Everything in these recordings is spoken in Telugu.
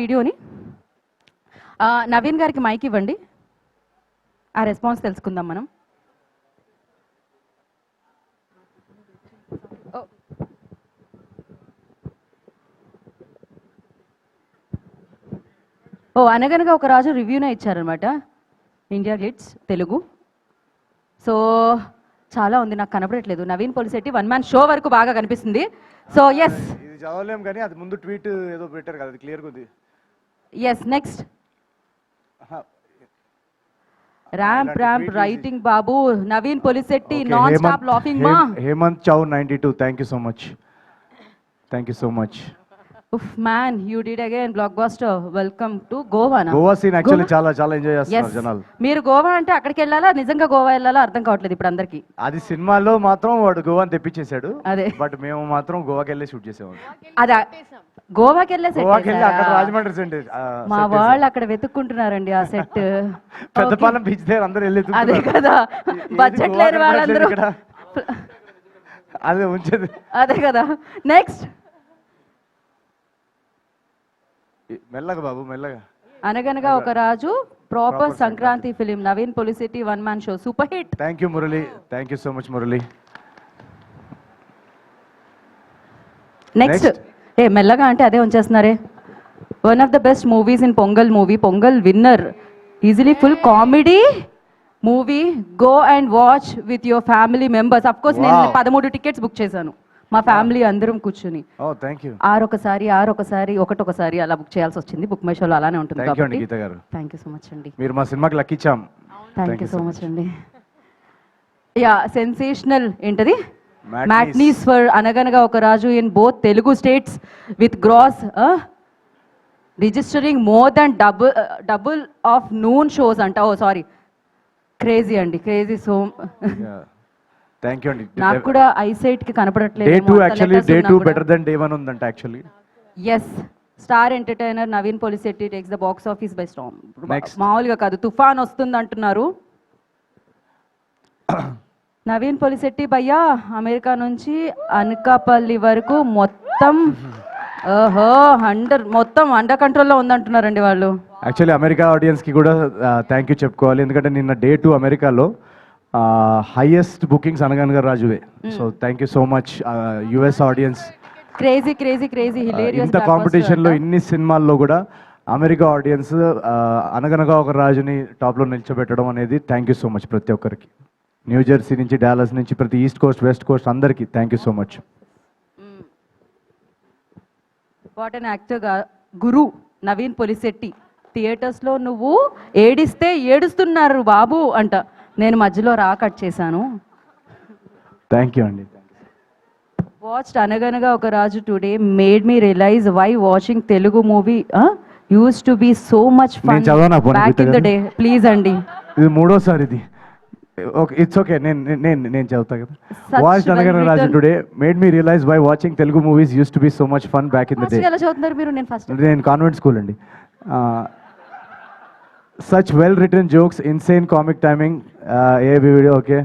వీడియోని నవీన్ గారికి మైక్ ఇవ్వండి. ఆ రెస్పాన్స్ తెలుసుకుందాం మనం. అనగనగా ఒక రాజు రివ్యూనే ఇచ్చారనమాట, ఇండియా గ్లిట్స్ తెలుగు. సో చాలా ఉంది, నాకు కనపడట్లేదు. Naveen Polishetty one man show వరకు బాగా కనిపిస్తుంది. సో ఎస్, ఇది చదవలేం కానీ అది ముందు ట్వీట్ ఏదో పెట్టారు కదా, అది క్లియర్గా ఉంది. ఎస్, నెక్స్ట్ ర్యాంప్ రైటింగ్ బాబు Naveen Polishetty non stop laughing మా. హేమంత్ చౌ 92, thank you so much, thank you so much. ఉఫ్ man, you did again blockbuster. Welcome to Goa. Goa scene actually చాలా చాలా ఎంజాయ్ చేస్తున్నారు జనాలు. మీరు గోవా అంటే అక్కడికి వెళ్ళాలా, నిజంగా గోవా వెళ్ళాలా అర్థం కావట్లేదు ఇప్పుడు అందరికి. అది సినిమాలో మాత్రం వాడు గోవాని తెప్పించేశాడు, అదే. బట్ మేము మాత్రం గోవాకి వెళ్ళి షూట్ చేసేవాడు. అదే, గోవాకి వెళ్ళేసి అక్కడ రాజమండ్రి సెంట్ మా వాళ్ళు అక్కడ వెతుక్కుంటున్నారండి ఆ సెట్. పెద్దపాలెం బీచ్ దగ్గర అందరూ వెళ్ళి అదే కదా, బడ్జెట్ లేని వాళ్ళందరూ అదే ఉంచేది. అదే కదా. నెక్స్ట్ మెల్లగా బాబు, మెల్లగా. Anaganaga Oka Raju proper Sankranti film, Naveen Polishetty one man show, super hit. Thank you Murali, thank you so much Murali. Next మెల్లగా అంటే అదే ఉంచేస్తున్నారే. One of the best movies in Pongal movie, Pongal winner, easily full comedy movie. Go and watch with your family members. Of course నేను 13 టికెట్స్ బుక్ చేశాను, మా ఫ్యామిలీ అందరం కూర్చుని. ఒకటొకసారి అలా బుక్ చేయాల్సి వచ్చింది. బుక్ మై షోలో అలానే ఉంటుంది కాబట్టి థ్యాంక్ యూ సో మచ్ అండి. మీరు మా సినిమాకి లక్కిచ్చాం. థ్యాంక్ యూ సో మచ్ అండి. యా, సెన్సేషనల్ ఏంటది, matinees for Anaganaga Oka Raju in both Telugu states with gross registering more than double of noon shows అంట. ఓ సారీ, క్రేజీ అండి, క్రేజీ. సో థ్యాంక్ యూ అండి. నాకు కూడా ఐసైట్ కి కనపడట్లేదు. Day 2 actually, day 2 better than day 1 ఉందంట actually. yes, star entertainer Naveen Polishetty takes the box office by storm. మామూలుగా కాదు, తుఫాన్ వస్తుంది అంటున్నారు. నవీన్ పోలిశెట్టి భయ్యా అమెరికా నుంచి అనకాపల్లి వరకు మొత్తం మొత్తం అండర్ కంట్రోల్లో ఉందంటున్నారండి వాళ్ళు. యాక్చువల్లీ అమెరికా ఆడియన్స్ కి కూడా థ్యాంక్ యూ చెప్పుకోవాలి, ఎందుకంటే నిన్న డే 2 అమెరికాలో హైయెస్ట్ బుకింగ్స్ అనగనగా రాజువే. So thank you so much US audience. Crazy crazy crazy hilarious. ఇంత కాంపిటీషన్ లో ఇన్ని సినిమాల్లో కూడా అమెరికా ఆడియన్స్ అనగనగా ఒక రాజుని టాప్ లో నిల్చోబెట్టడం అనేది థ్యాంక్ యూ సో మచ్ ప్రతి ఒక్కరికి. న్యూ జెర్సీ నుంచి, డాలస్ నుంచి, ప్రతి ఈస్ట్ కోస్ట్, వెస్ట్ కోస్ట్ అందరికి thank you so much. What an actor గురు నవీన్ పోలిశెట్టి. థియేటర్స్ లో నువ్వు ఏడిస్తే ఏడుస్తున్నారు బాబు అంట, నేను మధ్యలో కట్ చేశాను. థ్యాంక్ యూ అండి. Watched Anaganaga Oka Raju today made me realise why watching Telugu movie used to be so much fun back in the day. Please అండి, ఇది మూడోసారి ఇది. ఓకే, ఇట్స్ ఓకే, నేను చదువుతా కదా. Watched Anaganaga Raju today made me realise why watching Telugu movies used to be so much fun back in the day. ఎలా చదువుతున్నారు మీరు? నేను కాన్వెంట్ స్కూల్ అండి. Such well-written jokes, insane comic timing. Every video, okay.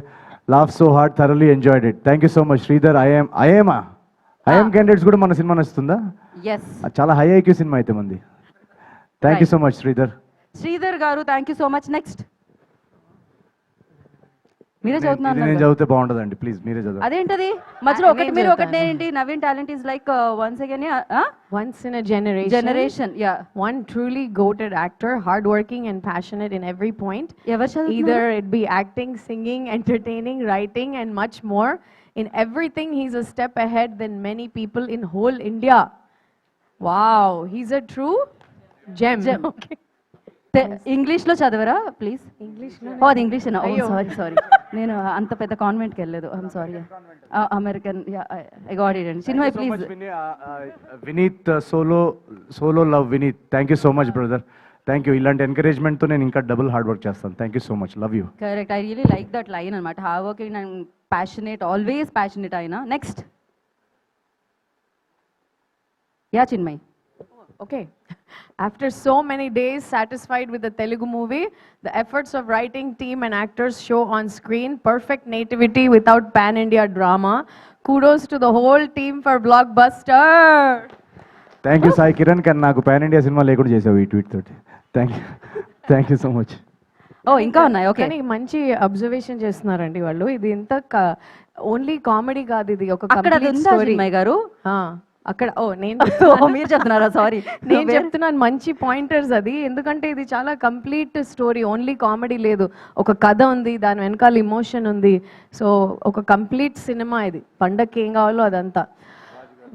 Laughed so hard, thoroughly enjoyed it. Thank you so much, Sridhar. I am candidates కూడా మన సినిమా నచ్చుతుందా? Yes. చాలా హై ఐక్యూ సినిమా అయితే మంది. Thank you so much Sridhar గారు, thank you so much. Next మీరే చదువుతున్నారు. నేను చదివితే బాగుంటుందండి, ప్లీజ్ మీరే చదవండి. అదేంటది మధ్యలో ఒకటి మీరు ఒకటి నేనేంటి? Naveen talent is like once again once in a generation. Yeah, one truly goated actor, hardworking and passionate in every point. Either it be acting, singing, entertaining, writing and much more. In everything he's a step ahead than many people in whole India. Wow, he's a true gem. Okay. English లో చదవరా ప్లీజ్? ఇంగ్లీష్ అది ఇంగ్లీష్. సారీ నేను అంత పెద్ద కాన్వెంట్ కి వెళ్ళలేదు. I'm sorry. American. I got it అండి. Chinmay please. Vineeth solo love Vineeth, thank you so much brother, thank you. ఇలాంటి ఎంకరేజ్మెంట్ తో నేను ఇంకా డబుల్ హార్డ్ వర్క్ చేస్తాను. Thank you so much, love you. Correct, I really like that line అనమాట. Hard working and passionate, always passionate అయినా. Next yeah Chinmay. Okay. After so many days satisfied with the Telugu movie, the efforts of writing team and actors show on screen perfect nativity without pan-India drama. Kudos to the whole team for Blockbuster. Thank you Sai Kiran, కానీ నాకు పాన్ ఇండియా సినిమా లేకుండా చేసావు ఈ ట్వీట్ తోటి. Thank you so much. Oh ఇంకా ఉన్నాయి. ఓకే, కానీ మంచి అబ్జర్వేషన్ చేస్తున్నారండి వాళ్ళు. ఇది ఎంత ఓన్లీ కామెడీ కాదు, ఇది ఒక అక్కడ అది ఉందా చిన్మయ్ గారు? అక్కడ నేను ఓ, మీరు చెప్తున్నారా? సారీ, నేను చెప్తున్నాను మంచి పాయింటర్స్ అది. ఎందుకంటే ఇది చాలా కంప్లీట్ స్టోరీ, ఓన్లీ కామెడీ లేదు, ఒక కథ ఉంది, దాని వెనకాల ఇమోషన్ ఉంది. సో ఒక కంప్లీట్ సినిమా ఇది. పండగకి ఏం కావాలో అదంతా.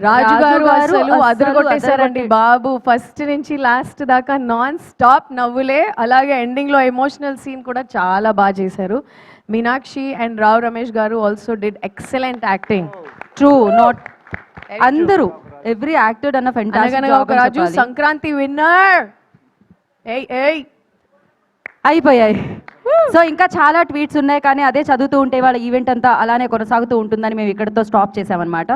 రాజు గారు అసలు అదరగొట్టేశారండి బాబు. ఫస్ట్ నుంచి లాస్ట్ దాకా నాన్ స్టాప్ నవ్వులే. అలాగే ఎండింగ్ లో ఎమోషనల్ సీన్ కూడా చాలా బాగా చేశారు. మీనాక్షి అండ్ రావ్ రమేష్ గారు also did excellent acting. True, not అందరూ, ఎవ్రీ యాక్టర్ అన్న ఫెంటాస్టిక్ ఒక రాజు సంక్రాంతి విన్నర్. ఏయ్ అయిపోయాయి. సో ఇంకా చాలా ట్వీట్స్ ఉన్నాయి, కానీ అదే చదువుతూ ఉంటే వాళ్ళ ఈవెంట్ అంతా అలానే కొనసాగుతూ ఉంటుందని మేము ఇక్కడితో స్టాప్ చేసామన్నమాట.